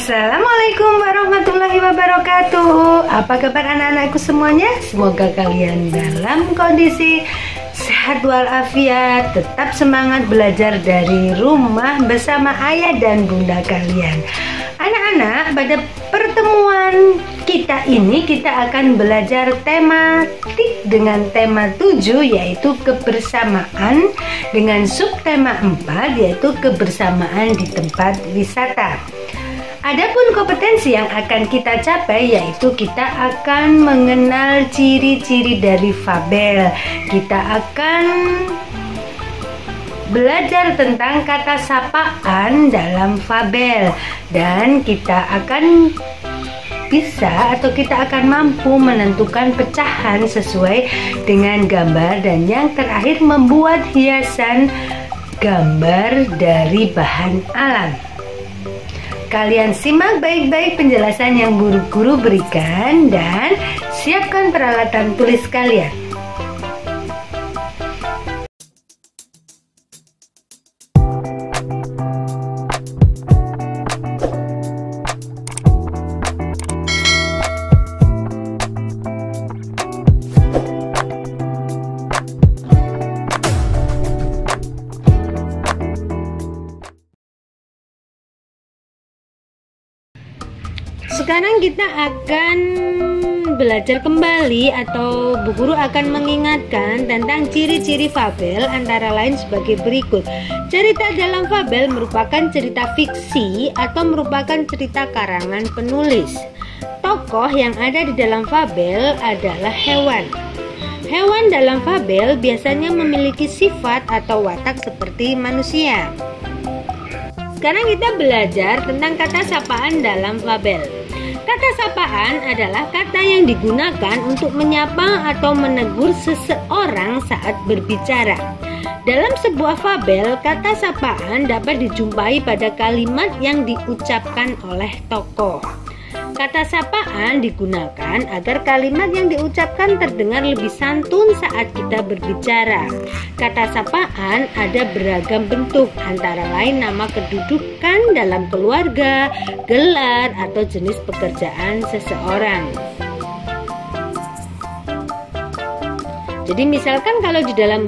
Assalamualaikum warahmatullahi wabarakatuh. Apa kabar anak-anakku semuanya? Semoga kalian dalam kondisi sehat walafiat, tetap semangat belajar dari rumah bersama ayah dan bunda kalian. Anak-anak, pada pertemuan kita ini kita akan belajar tematik dengan tema 7 yaitu kebersamaan, dengan subtema 4 yaitu kebersamaan di tempat wisata. Adapun kompetensi yang akan kita capai yaitu kita akan mengenal ciri-ciri dari fabel. Kita akan belajar tentang kata sapaan dalam fabel, dan kita akan bisa atau kita akan mampu menentukan pecahan sesuai dengan gambar, dan yang terakhir membuat hiasan gambar dari bahan alam. Kalian simak baik-baik penjelasan yang guru-guru berikan dan siapkan peralatan tulis kalian. Sekarang kita akan belajar kembali atau Bu Guru akan mengingatkan tentang ciri-ciri fabel, antara lain sebagai berikut. Cerita dalam fabel merupakan cerita fiksi atau merupakan cerita karangan penulis. Tokoh yang ada di dalam fabel adalah hewan. Hewan dalam fabel biasanya memiliki sifat atau watak seperti manusia. Sekarang kita belajar tentang kata sapaan dalam fabel. Kata sapaan adalah kata yang digunakan untuk menyapa atau menegur seseorang saat berbicara. Dalam sebuah fabel, kata sapaan dapat dijumpai pada kalimat yang diucapkan oleh tokoh. Kata sapaan digunakan agar kalimat yang diucapkan terdengar lebih santun saat kita berbicara. Kata sapaan ada beragam bentuk, antara lain nama kedudukan dalam keluarga, gelar, atau jenis pekerjaan seseorang. Jadi misalkan kalau di dalam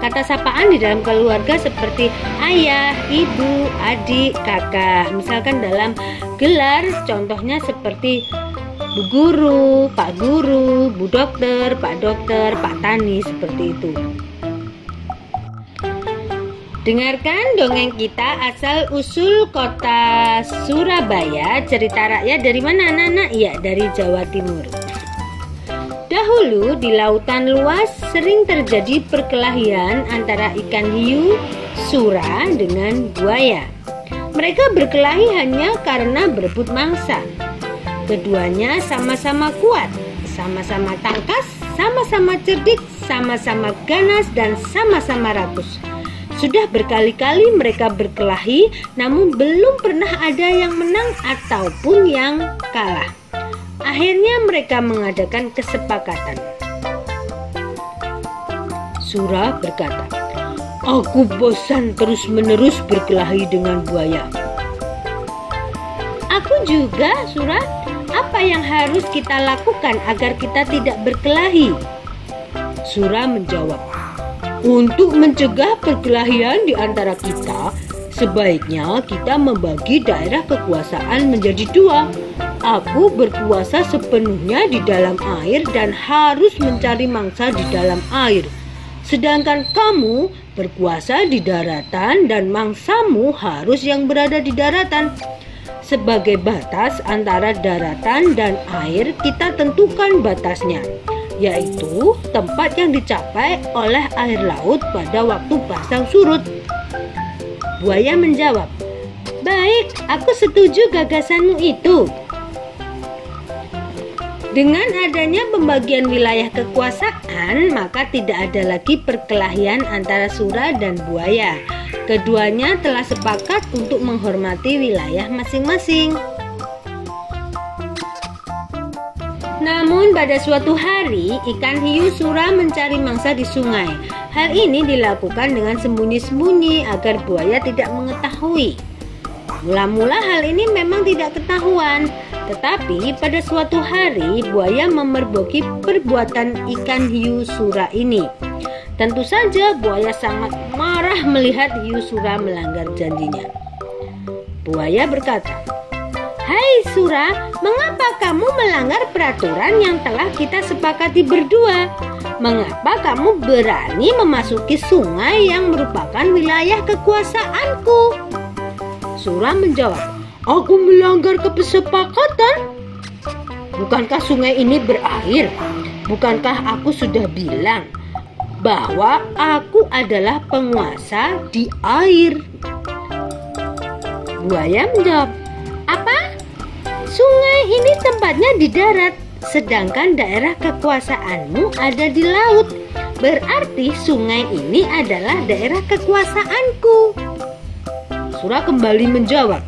kata sapaan di dalam keluarga seperti ayah, ibu, adik, kakak. Misalkan dalam gelar contohnya seperti Bu Guru, Pak Guru, Bu Dokter, Pak Dokter, Pak Tani, seperti itu. Dengarkan dongeng kita asal usul kota Surabaya. Cerita rakyat dari mana anak-anak? Ya, dari Jawa Timur. Dahulu di lautan luas sering terjadi perkelahian antara ikan hiu, sura dengan buaya. Mereka berkelahi hanya karena berebut mangsa. Keduanya sama-sama kuat, sama-sama tangkas, sama-sama cerdik, sama-sama ganas, dan sama-sama rakus. Sudah berkali-kali mereka berkelahi, namun belum pernah ada yang menang ataupun yang kalah. Akhirnya mereka mengadakan kesepakatan. Sura berkata, "Aku bosan terus-menerus berkelahi dengan buaya." "Aku juga, Sura. Apa yang harus kita lakukan agar kita tidak berkelahi?" Sura menjawab, "Untuk mencegah perkelahian di antara kita, sebaiknya kita membagi daerah kekuasaan menjadi dua. Aku berkuasa sepenuhnya di dalam air dan harus mencari mangsa di dalam air. Sedangkan kamu berkuasa di daratan dan mangsamu harus yang berada di daratan. Sebagai batas antara daratan dan air, kita tentukan batasnya, yaitu tempat yang dicapai oleh air laut pada waktu pasang surut." Buaya menjawab, "Baik, aku setuju gagasanmu itu." Dengan adanya pembagian wilayah kekuasaan, maka tidak ada lagi perkelahian antara sura dan buaya. Keduanya telah sepakat untuk menghormati wilayah masing-masing. Namun pada suatu hari, ikan hiu sura mencari mangsa di sungai. Hal ini dilakukan dengan sembunyi-sembunyi agar buaya tidak mengetahui. Mula-mula hal ini memang tidak ketahuan, tetapi pada suatu hari buaya memergoki perbuatan ikan hiu sura ini. Tentu saja buaya sangat marah melihat hiu sura melanggar janjinya. Buaya berkata, "Hai Sura, mengapa kamu melanggar peraturan yang telah kita sepakati berdua? Mengapa kamu berani memasuki sungai yang merupakan wilayah kekuasaanku?" Sura menjawab, "Aku melanggar kesepakatan. Bukankah sungai ini berair? Bukankah aku sudah bilang bahwa aku adalah penguasa di air?" Buaya menjawab, "Apa? Sungai ini tempatnya di darat, sedangkan daerah kekuasaanmu ada di laut. Berarti sungai ini adalah daerah kekuasaanku." Sura kembali menjawab,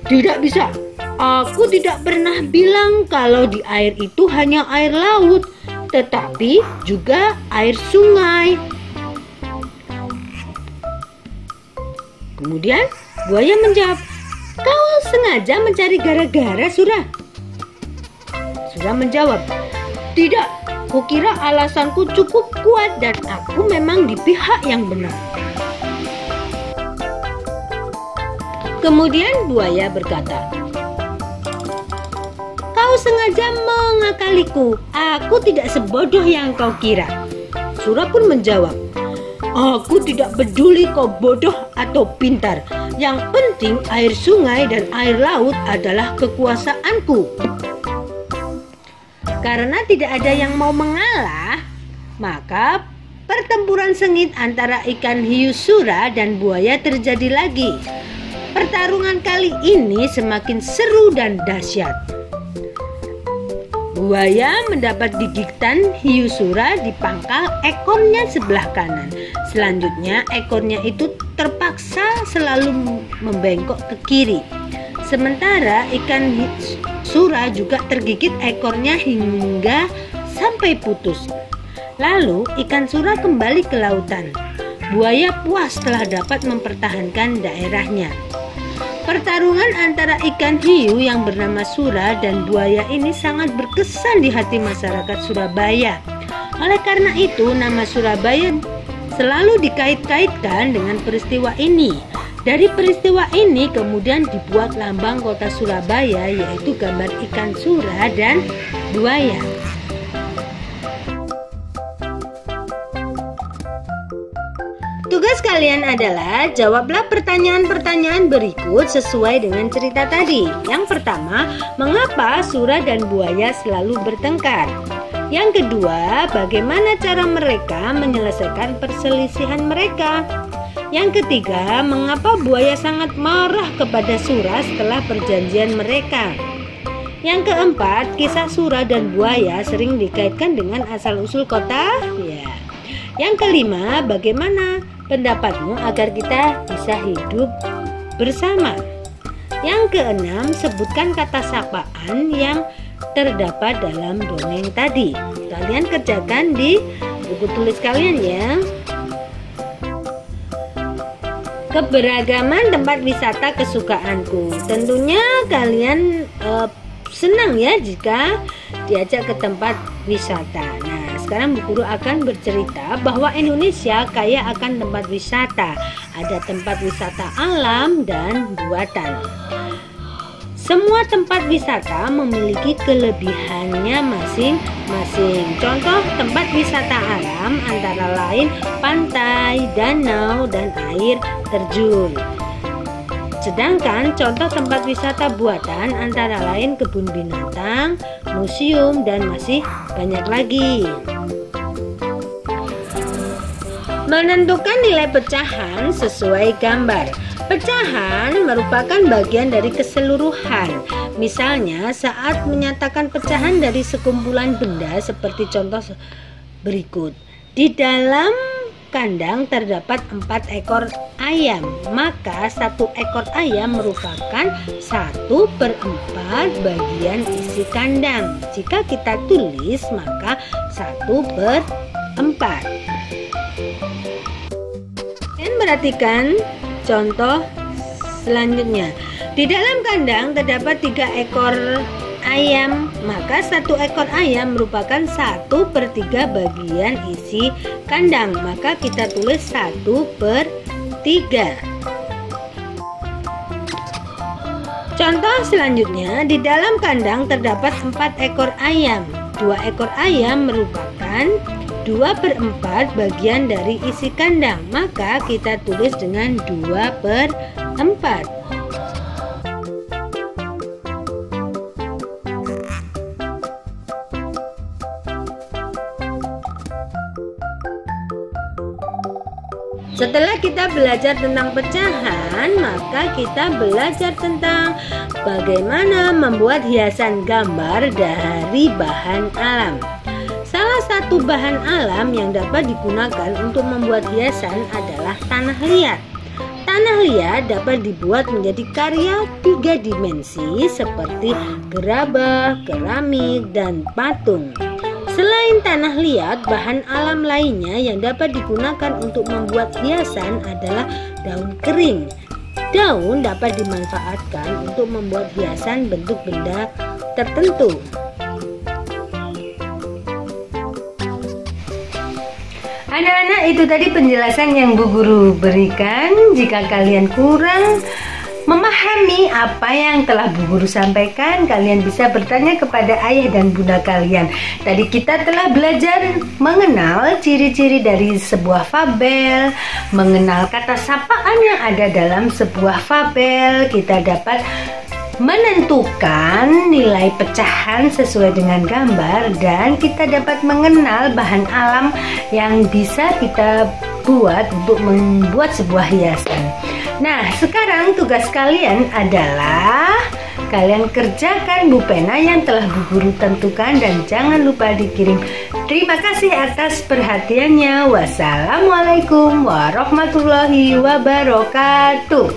"Tidak bisa. Aku tidak pernah bilang kalau di air itu hanya air laut, tetapi juga air sungai." Kemudian buaya menjawab, "Kau sengaja mencari gara-gara, Sura?" Sura menjawab, "Tidak, kukira alasanku cukup kuat dan aku memang di pihak yang benar." Kemudian buaya berkata, "Kau sengaja mengakaliku. Aku tidak sebodoh yang kau kira." Sura pun menjawab, "Aku tidak peduli kau bodoh atau pintar. Yang penting air sungai dan air laut adalah kekuasaanku." Karena tidak ada yang mau mengalah, maka pertempuran sengit antara ikan hiu sura dan buaya terjadi lagi. Pertarungan kali ini semakin seru dan dahsyat. Buaya mendapat gigitan hiu sura di pangkal ekornya sebelah kanan. Selanjutnya ekornya itu terpaksa selalu membengkok ke kiri. Sementara ikan sura juga tergigit ekornya hingga sampai putus. Lalu ikan sura kembali ke lautan. Buaya puas telah dapat mempertahankan daerahnya. Pertarungan antara ikan hiu yang bernama Sura dan buaya ini sangat berkesan di hati masyarakat Surabaya. Oleh karena itu, nama Surabaya selalu dikait-kaitkan dengan peristiwa ini. Dari peristiwa ini kemudian dibuat lambang kota Surabaya, yaitu gambar ikan sura dan buaya. Tugas kalian adalah jawablah pertanyaan-pertanyaan berikut sesuai dengan cerita tadi. Yang pertama, mengapa Sura dan buaya selalu bertengkar? Yang kedua, bagaimana cara mereka menyelesaikan perselisihan mereka? Yang ketiga, mengapa buaya sangat marah kepada Sura setelah perjanjian mereka? Yang keempat, kisah Sura dan buaya sering dikaitkan dengan asal-usul kota. Yang kelima, bagaimana pendapatmu agar kita bisa hidup bersama? Yang keenam, sebutkan kata sapaan yang terdapat dalam dongeng tadi. Kalian kerjakan di buku tulis kalian ya. Keberagaman tempat wisata kesukaanku. Tentunya kalian senang ya jika diajak ke tempat wisata. Nah, sekarang Bu Guru akan bercerita bahwa Indonesia kaya akan tempat wisata. Ada tempat wisata alam dan buatan. Semua tempat wisata memiliki kelebihannya masing-masing. Contoh tempat wisata alam antara lain pantai, danau, dan air terjun. Sedangkan contoh tempat wisata buatan antara lain kebun binatang, museum, dan masih banyak lagi. Menentukan nilai pecahan sesuai gambar. Pecahan merupakan bagian dari keseluruhan. Misalnya saat menyatakan pecahan dari sekumpulan benda seperti contoh berikut. Di dalam kandang terdapat 4 ekor ayam, maka 1 ekor ayam merupakan 1/4 bagian isi kandang. Jika kita tulis maka 1/4. Kalian perhatikan contoh selanjutnya. Di dalam kandang terdapat 3 ekor ayam, maka 1 ekor ayam merupakan 1/3 bagian isi kandang, maka kita tulis 1/3. Contoh selanjutnya, di dalam kandang terdapat 4 ekor ayam. 2 ekor ayam merupakan 2/4 bagian dari isi kandang, maka kita tulis dengan 2/4. Setelah kita belajar tentang pecahan, maka kita belajar tentang bagaimana membuat hiasan gambar dari bahan alam. Salah satu bahan alam yang dapat digunakan untuk membuat hiasan adalah tanah liat. Tanah liat dapat dibuat menjadi karya 3 dimensi seperti gerabah, keramik, dan patung. Selain tanah liat, bahan alam lainnya yang dapat digunakan untuk membuat hiasan adalah daun kering. Daun dapat dimanfaatkan untuk membuat hiasan bentuk benda tertentu. Anak-anak, itu tadi penjelasan yang Bu Guru berikan. Jika kalian kurang memahami apa yang telah Bu Guru sampaikan, kalian bisa bertanya kepada ayah dan bunda kalian. Tadi kita telah belajar mengenal ciri-ciri dari sebuah fabel, mengenal kata sapaan yang ada dalam sebuah fabel. Kita dapat menentukan nilai pecahan sesuai dengan gambar, dan kita dapat mengenal bahan alam yang bisa kita buat untuk membuat sebuah hiasan. Nah, sekarang tugas kalian adalah kalian kerjakan pulpena yang telah Bu Guru tentukan dan jangan lupa dikirim. Terima kasih atas perhatiannya. Wassalamualaikum warahmatullahi wabarakatuh.